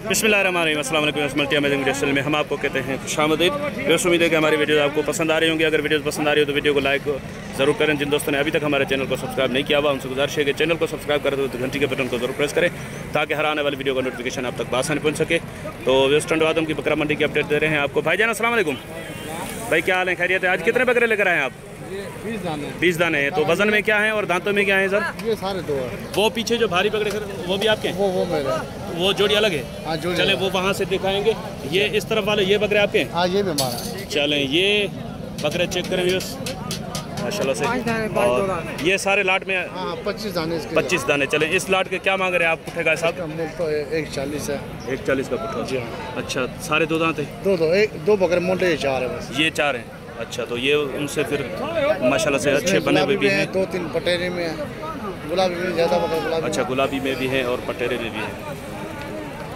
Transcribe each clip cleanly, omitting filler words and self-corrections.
बिस्मिल्लाहिर्रहमानिर्रहीम, अस्सलाम वालेकुम। मल्टी अमेजिंग वीडियो चैनल में हम आपको कहते हैं खुशामदीद। दोस्तों, उम्मीद है कि हमारी वीडियो आपको पसंद आ रही होंगी। अगर वीडियो पसंद आ रही हो तो वीडियो को लाइक ज़रूर करें। जिन दोस्तों ने अभी तक हमारे चैनल को सब्सक्राइब नहीं किया हुआ उनसे गुजारिश है कि चैनल को सब्सक्राइब करें तो घंटी के बटन को जरूर प्रेस करें ताकि हर आने वाली वीडियो का नोटिफिकेशन आप तक बासानी पहुँच सके। तो वेस्ट आदम की बकरा मंडी की अपडेट दे रहे हैं आपको। भाईजान अस्सलाम वालेकुम। भाई क्या हाल है, खैरियत है? आज कितने बकरे लेकर आए हैं आप? 20 दाने हैं। तो वजन में क्या है और दांतों में क्या है सर? ये सारे दो है। वो पीछे जो भारी बकरे वो भी आपके हैं? वो मेरे। वो जोड़ी अलग है? हाँ, जोड़ी। चले वो वहाँ से दिखाएंगे। ये इस तरफ वाले ये बकरे आपके हैं? हाँ, ये भी हमारा है। चलें ये बकरे चेक करें माशाल्लाह से। और ये सारे लाट में 25 दाने इसके। 25 दाने। चलें इस लाट के क्या मांग रहे हैं आप पुट्ठे का साहब? तो 140 है। 140 का पुट्ठा। जी हाँ। अच्छा, सारे दो दांत है? दो बकरे मोटे, ये 4 है बस। ये 4 हैं। अच्छा, तो ये उनसे फिर माशाल्लाह से अच्छे बने हुए भी हैं। 2-3 पटेरे में है, गुलाबी में ज़्यादा बकरे गुलाबी। अच्छा, गुलाबी में भी है और पटेरे में भी है।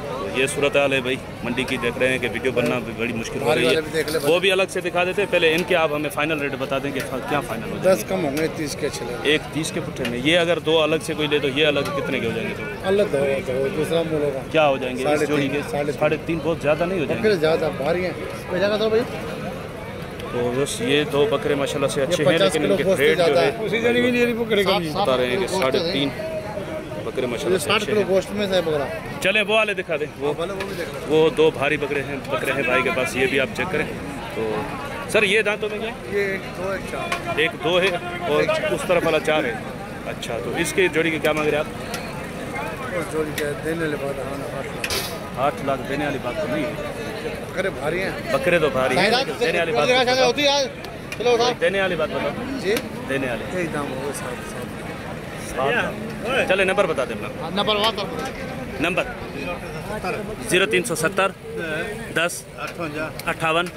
तो ये सूरत हाल है भाई मंडी की। देख रहे हैं कि वीडियो बनना बड़ी मुश्किल हो रही है। वो भी अलग से दिखा देते हैं। पहले इनके आप हमें फाइनल रेट बता दें कि क्या फाइनल हो? 10 कम होंगे, 30 के चले। एक 30 के पुट्ठे में। ये अगर दो अलग से कोई ले तो ये अलग कितने के हो जाएंगे? तो अलग दो दूसरा मोलोगा क्या हो जाएंगे इस जोड़ी के? 3.5। बहुत ज़्यादा नहीं हो जाएंगे? ज़्यादा भारी है। तो भाई तो बस ये दो बकरे माशाल्लाह से अच्छे हैं, लेकिन इनके रेट जो है बता रहे हैं कि 3.5 बकरे माशाल्लाह से अच्छे हैं। गोश्त में से बकरा। चलें वो वाले दिखा दें। वो 2 भारी बकरे हैं भाई के पास। ये भी आप चेक करें। तो सर ये दांतों में क्या है? ये 1 एक 2 है और उस तरफ वाला 4 है। अच्छा, तो इसके जोड़ी के क्या मांग रहे हैं आप? उस जोड़ी के देने वाली बात 8 लाख देने वाली बात तो नहीं है। बकरे भारी हैं। बकरे तो भारी हैं, देने वाली बात होती है। चलो देने वाली बात बताओ जी। देने वाली यही दाम होगा। चले नंबर बता दें अपना। नंबर 0370 10 58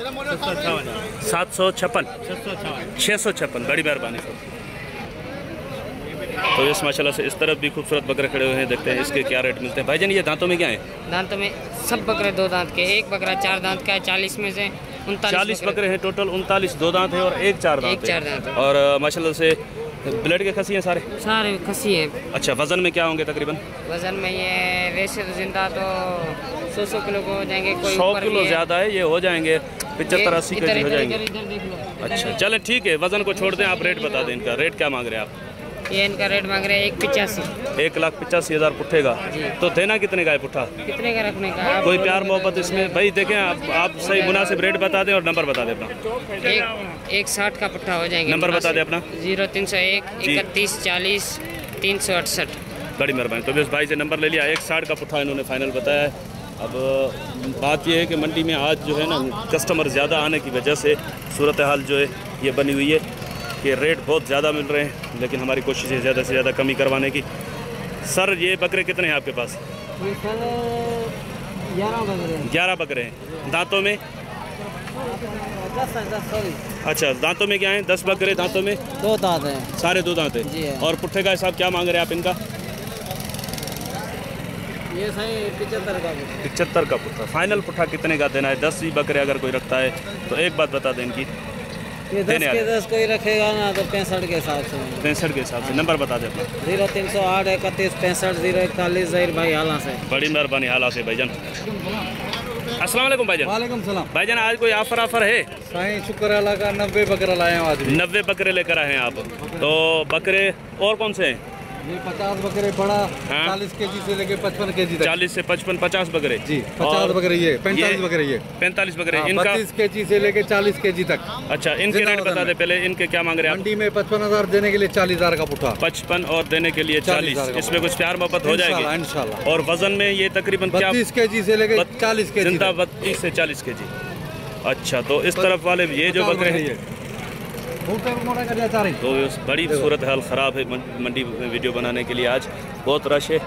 756 656। बड़ी मेहरबानी सर। तो इस माशाल्लाह से इस तरफ भी खूबसूरत बकरे खड़े हुए हैं। देखते हैं इसके क्या रेट मिलते हैं। भाईजान ये दांतों में क्या है? दांतों में सब बकरे 2 दांत के। एक बकरा 4 दांत का है। 40 में से 40 बकरे हैं टोटल। 39 2 दांत है और एक 4 दांत है। और माशाल्लाह से ब्लड के खसी हैं सारे खसी हैं। अच्छा, वजन में क्या होंगे तकरीबन? वजन में ये वैसे तो जिंदा तो 100 किलो को हो जाएंगे। कोई 100 किलो ज़्यादा है, ये हो जाएंगे 75-80 के हो जाएंगे। अच्छा चले ठीक है, वजन को छोड़ दें, आप रेट बता दें। इनका रेट क्या मांग रहे हैं आप? ये इनका रेट मांग रहे हैं 185। 1,85,000 पुट्ठे का। तो देना कितने का है पुट्ठा? कितने का रखने का? कोई प्यार मोहब्बत इसमें भाई देखें। आप सही मुनासिब रेट बता दें और नंबर बता दें अपना। 160 का पुट्ठा हो जाएंगे। नंबर बता दें अपना। 0301 31 40 368। बड़ी मेहरबानी। तो बस भाई से नंबर ले लिया। 160 का पुट्ठा इन्होंने फाइनल बताया है। अब बात यह है कि मंडी में आज जो है ना कस्टमर ज़्यादा आने की वजह से सूरत हाल जो है ये बनी हुई है कि रेट बहुत ज़्यादा मिल रहे हैं, लेकिन हमारी कोशिश है ज़्यादा से ज़्यादा कमी करवाने की। सर ये बकरे कितने हैं आपके पास? 11 बकरे हैं। दांतों में 10। अच्छा, दांतों में क्या है? 10 बकरे दांतों में 2 दांत हैं। सारे 2 दांत हैं। और पुट्ठे का हिसाब क्या मांग रहे हैं आप इनका? ये सही 75 का पुट्ठा। फाइनल पुट्ठा कितने का देना है? 10 ही बकरे अगर कोई रखता है तो एक बात बता दें इनकी। ये 10 के 10 कोई रखेगा ना तो 65 के हिसाब से। 65 के हिसाब से। नंबर बता दें अपना। 0308 31 65 041। जहीर भाई हाला से। बड़ी मेहरबानी हाला से भाईजान। अस्सलाम वालेकुम भाईजान। वालेकुम सलाम। भाईजान आज कोई ऑफर है? साईं शुक्र अल्लाह का 90 बकरा लाए हैं आज। 90 बकरे लेकर आए हैं आप। तो बकरे और कौन से हैं? ये 50 बकरे बड़ा। 40 केजी से लेके 55 केजी तक। 40 से 55 50 बकरे जी। 50 बकरे ये 45 बकरे ये 45 बकरे। इनका 32 केजी से लेके 40 केजी तक। अच्छा, इनके रेट बता दे पहले। इनके क्या मांग रहे हैं आप? मंडी में 55,000 देने के लिए 40,000 का पुट्ठा। 55 और देने के लिए 40। इसमें कुछ प्यार मोहब्बत हो जाएगी इंशाल्लाह। और वजन में ये तकरीबन 32 केजी से लेके 40 केजी। 32 से 40 केजी। अच्छा, तो इस तरफ वाले ये जो बकरे हैं तो बड़ी सूरत हाल ख़राब है मंडी में वीडियो बनाने के लिए। आज बहुत रश है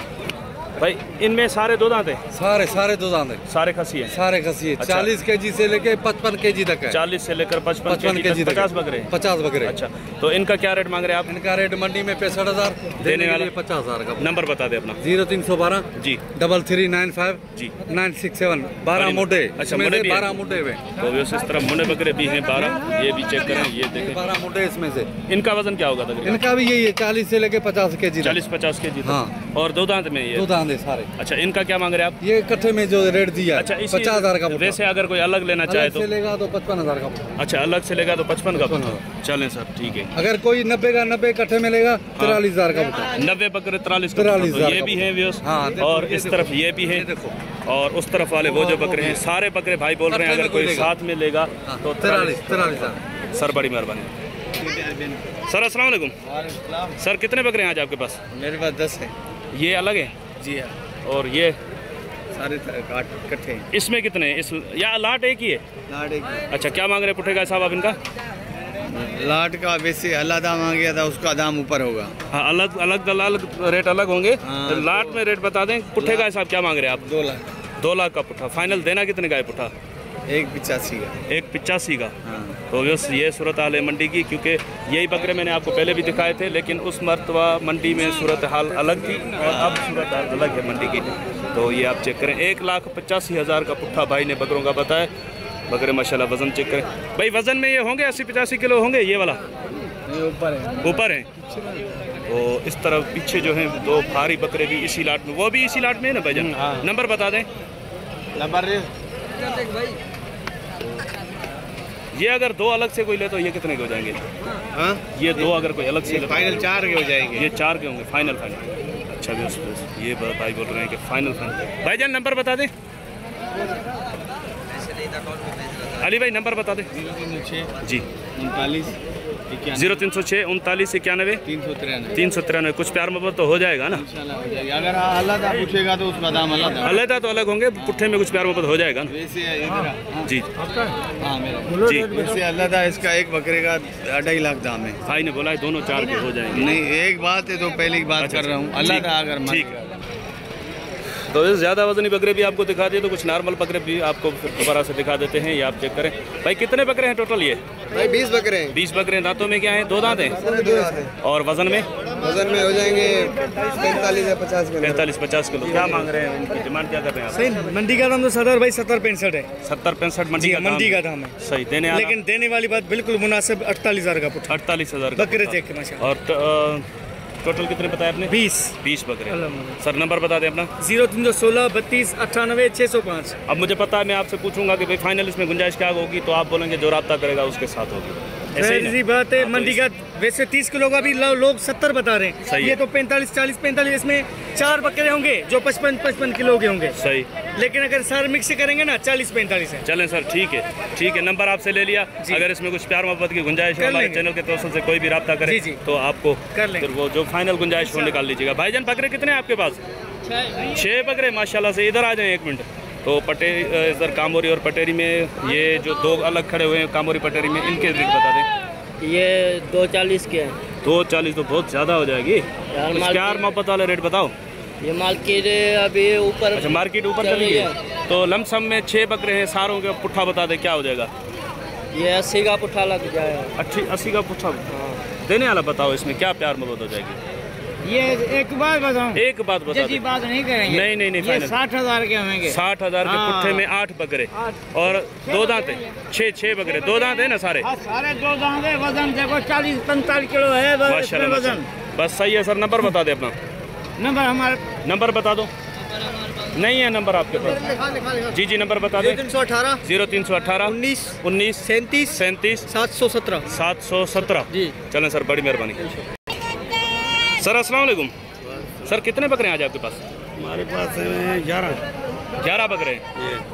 भाई। इनमें सारे 2 दांत हैं? सारे 2 दांत हैं। सारे खसी हैं? सारे खसी है। अच्छा। 40 केजी से लेके 55 केजी तक है। 40 से लेकर 55 केजी तक 50 बकरे हैं। 50 बकरे। अच्छा, तो इनका क्या रेट मांग रहे हैं आप? इनका रेट मंडी में 65,000 देने वाले 50,000 का। नंबर बता दे अपना। 0312 जी 3395 जी 967। 12 मुंडे। अच्छा, मुंडे भी 12 मुंडे में। तो इस तरह मुंडे बकरे भी हैं 12। ये भी चेक करें, ये देखें 12 मुंडे इसमें से। इनका वजन क्या होगा तकरीबन? इनका भी यही है 40 से लेके 50 केजी। 40-50 केजी। हाँ। और 2 दांत में ये? 2 दांत दांत है सारे। अच्छा, इनका क्या मांग रहे हैं आप? ये इकट्ठे में जो रेट दिया है, अच्छा, 50,000 का। वैसे अगर कोई अलग लेना चाहे तो लेगा तो 55,000 का। अच्छा, अलग से लेगा तो 55 का। चलें सर, ठीक है। अगर कोई 90 का 90 इकट्ठे में लेगा 43,000 का। 90 बकरे 43 43,000 ये भी है व्यूअर्स। हाँ, और इस तरफ ये भी है, और उस तरफ वाले वो जो बकरे हैं, सारे बकरे भाई बोल रहे हैं अगर कोई साथ में लेगा तो 43,000। सर बड़ी मेहरबानी सर। अस्सलाम वालेकुम सर, कितने बकरे हैं आज आपके पास? मेरे पास 10 है। ये अलग है जी हाँ, और ये सारे इकट्ठे हैं। इसमें कितने हैं? इस या लाट एक ही है? लाट एक। अच्छा, क्या मांग रहे हैं पुट्ठे का साहब आप इनका? लाट का वैसे अलग दाम आ गया था, उसका दाम ऊपर होगा। हाँ, अलग अलग रेट अलग होंगे। हाँ, लाट में रेट बता दें। पुट्ठे का हिसाब क्या मांग रहे हैं आप? 2 लाख। 2 लाख का पुट्ठा। फाइनल देना कितने का है पुट्ठा? 1,85 का। 1,85 का। हाँ। तो बस ये सूरत हाल है मंडी की, क्योंकि यही बकरे मैंने आपको पहले भी दिखाए थे, लेकिन उस मरतबा मंडी में सूरत हाल अलग थी और अब सूरत हाल अलग है मंडी की। तो ये आप चेक करें, 1,85,000 का पुट्ठा भाई ने बकरों का बताया। बकरे माशाल्लाह वज़न चेक करें भाई, वज़न में ये होंगे 80-85 किलो होंगे। ये वाला ऊपर है। तो इस तरफ पीछे जो है 2 भारी बकरे भी इसी लाट में, वो भी इसी लाट में है ना भाईजान? नंबर बता दें। नंबर ये अगर 2 अलग से कोई ले तो ये कितने के हो जाएंगे? हाँ, ये 2 अगर कोई अलग से ले, फाइनल 4 के हो जाएंगे। ये 4 के होंगे फाइनल। अच्छा भी ये भाई बोल रहे हैं कि फाइनल भाईजान नंबर बता दें। अली भाई नंबर बता दें। 036 जी 39 0306 39 91 393। 393। कुछ प्यार मोहब्बत तो हो जाएगा ना? अगर अलग पूछेगा तो उसका दाम अलग है। अलग तो अलग होंगे, पुट्ठे में कुछ प्यार मोहब्बत हो जाएगा ना? वैसे जी हाँ मेरा जी। वैसे अलग था, इसका एक बकरे का 2.5 लाख दाम है। भाई ने बोला है दोनों 4 के हो जाएंगे। नहीं, एक बात है तो पहले की बात कर रहा हूँ। अल्लाह था अगर ठीक। तो ज़्यादा वजनी बकरे भी आपको दिखा दिए, तो कुछ नॉर्मल बकरे भी आपको दोबारा से दिखा देते हैं। ये आप चेक करें भाई, कितने बकरे हैं टोटल? ये भाई 20 बकरे हैं। 20 बकरे हैं। दांतों में क्या है? 2 दांत हैं। और वजन में? वजन में हो जाएंगे 45 या 50 किलो। 45-50 किलो। क्या मांग रहे हैं? इनकी डिमांड क्या कर रहे हैं आप? सही मंडी का दाम तो सदर भाई 70-65 है। 70-65 मंडी का दाम है। सही देने, लेकिन देने वाली बात बिल्कुल मुनासिब 48,000 का पुट्ठा। 48,000 बकरे देख के माशा। और टोटल कितने बताया आपने? 20 बकरे। सर नंबर बता दें अपना। 0316 32 98 605। अब मुझे पता है, मैं आपसे पूछूंगा कि भाई फाइनल इसमें गुंजाइश क्या होगी, तो आप बोलेंगे जो राब्ता करेगा उसके साथ होगी। ऐसी बात है। मंडी का वैसे 30 किलो का भी लोग 70 बता रहे हैं। सही ये तो 45 इसमें 4 बकरे होंगे जो 55 किलो के होंगे। सही। लेकिन अगर सारे मिक्स करेंगे ना 40-45 है। चलें सर, ठीक है। नंबर आपसे ले लिया। अगर इसमें कुछ प्यार मोहब्बत की गुंजाइश है, हमारे चैनल के तौर से कोई भी राब्ता करे तो आपको कर लेंगे। फिर वो जो फाइनल गुंजाइश हो निकाल लीजिएगा। भाईजान बकरे कितने हैं आपके पास? 6 बकरे माशाल्लाह से। इधर आ जाएं 1 मिनट। तो इधर कामोरी और पटेरी में ये जो 2 अलग खड़े हुए हैं, कामोरी पटेरी में, इनके रेट बता दें। ये 240 के हैं। 240 तो बहुत ज़्यादा हो जाएगी। प्यार मोहब्बत वाला रेट बताओ। ये मार्केट अभी ऊपर। अच्छा, मार्केट ऊपर चली गई। तो लमसम में 6 बकरे हैं, सारों के पुट्ठा बता दे क्या हो जाएगा? ये 80 का पुट्ठा लग जाएगा। 80 का पुट्ठा देने वाला बताओ, इसमें क्या प्यार मोहब्बत हो जाएगी? ये एक बात बताऊं। एक बात बता दे। बात नहीं करेंगे। नहीं ये 60,000 के होंगे। 60,000 के पुट्ठे में 8 बकरे और 2 दांत है। 6 बकरे, 2 दांत है ना सारे? सारे 2 दांत है। वजन देखो 40-45 किलो है माशाल्लाह वजन। बस सही है सर। नंबर बता दे अपना। नंबर हमारा नंबर बता दो। नहीं है नंबर आपके पास? जी नंबर बता दें। 0318 0318 19 37 717 जी। चलें सर, बड़ी मेहरबानी सर। अस्सलाम वालेकुम सर, कितने बकरे हैं आज आपके पास? हमारे पास 11 बकरे हैं।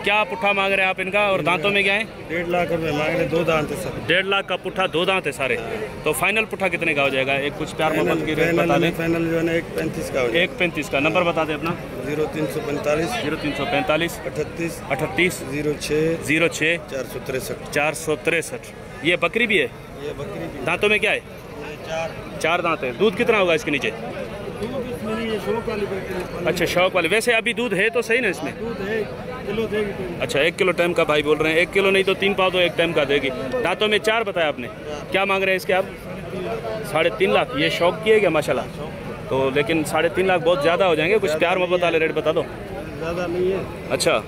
क्या पुट्ठा मांग रहे हैं आप इनका, और दांतों में क्या है? 1.5 लाख रुपए मांग रहे। 2 दांत है सर। 1.5 लाख का पुट्ठा, 2 दांत है सारे। तो फाइनल पुट्ठा कितने का हो जाएगा? एक कुछ प्यार मोहब्बत की रेट बता दें। फाइनल जो है 1.35 का हो जाएगा। 1.35 का। नंबर बता दें अपना। 0345 38 06 463। ये बकरी भी है? ये बकरी भी। दांतों में क्या है? 4 दांत है। दूध कितना होगा इसके नीचे? अच्छा, शौक वाले। वैसे अभी दूध है तो सही ना इसमें? अच्छा, 1 किलो टाइम का भाई बोल रहे हैं। 1 किलो नहीं तो 3 पाव तो 1 टाइम का देगी। दांतों में 4 बताया आपने। क्या मांग रहे हैं इसके आप? 3.5 लाख। ये शौक की है क्या? माशाल्लाह। तो लेकिन 3.5 लाख बहुत ज़्यादा हो जाएंगे। कुछ प्यार मोहब्बत वाले रेट बता दो। ज़्यादा नहीं है। अच्छा,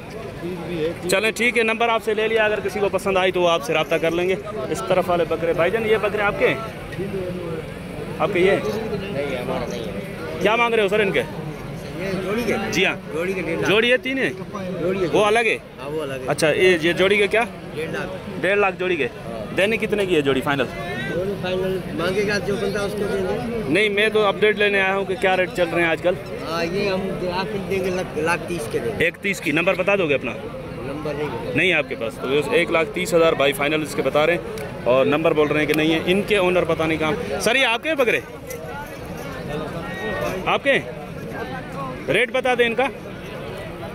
चलें ठीक है। नंबर आपसे ले लिया। अगर किसी को पसंद आई तो वो आपसे रब्ता कर लेंगे। इस तरफ वाले बकरे भाईजान, ये बकरे आपके हैं? आपके ये? नहीं, हमारा नहीं है। क्या मांग रहे हो सर इनके? ये जोड़ी के? जी हाँ, जोड़ी के 1.5 लाख। जोड़ी है, 3 है, जोड़ी है। वो अलग है? हाँ, वो अलग है। अच्छा, ये जोड़ी के क्या? 1.5 लाख। 1.5 लाख जोड़ी के। देने कितने की है जोड़ी फाइनल? दोनों फाइनल मांगेगा जो बंदा उसको देंगे। नहीं, मैं तो अपडेट लेने आया हूँ कि क्या रेट चल रहे हैं आजकल। ये हम आखिर देंगे 1,30,000 के देंगे। 1,30,000 की। नंबर बता दोगे अपना? नंबर नहीं नहीं है आपके पास, तो 1,30,000 भाई फाइनल इसके बता रहे हैं, और नंबर बोल रहे हैं कि नहीं है। इनके ओनर पता नहीं कहाँ। सर ये आपके हैं बकरे? आपके हैं? रेट बता दें इनका।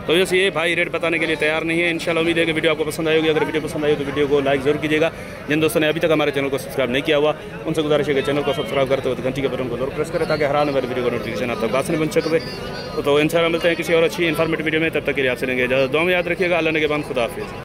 तो जैसे ये भाई रेट बताने के लिए तैयार नहीं है। इंशाल्लाह उम्मीद है कि वीडियो आपको पसंद आई होगी। अगर वीडियो पसंद आई हो तो वीडियो को लाइक जरूर कीजिएगा। जिन दोस्तों ने अभी तक हमारे चैनल को सब्सक्राइब नहीं किया हुआ उनसे गुजारिश है कि चैनल को सब्सक्राइब करते हुए घंटी के बटन को जरूर प्रेस करें, ताकि हर आने वाली वीडियो का नोटिफिकेशन आप तक आसानी बन सके। तो इंशाल्लाह मिलते हैं किसी और अच्छी इन्फॉर्मेटिव वीडियो में। तब तक के लिए आपसे लेंगे इजाज़त। दुआ में याद रखिएगा। अल्लाह ने के बाद खुदा हाफिज़।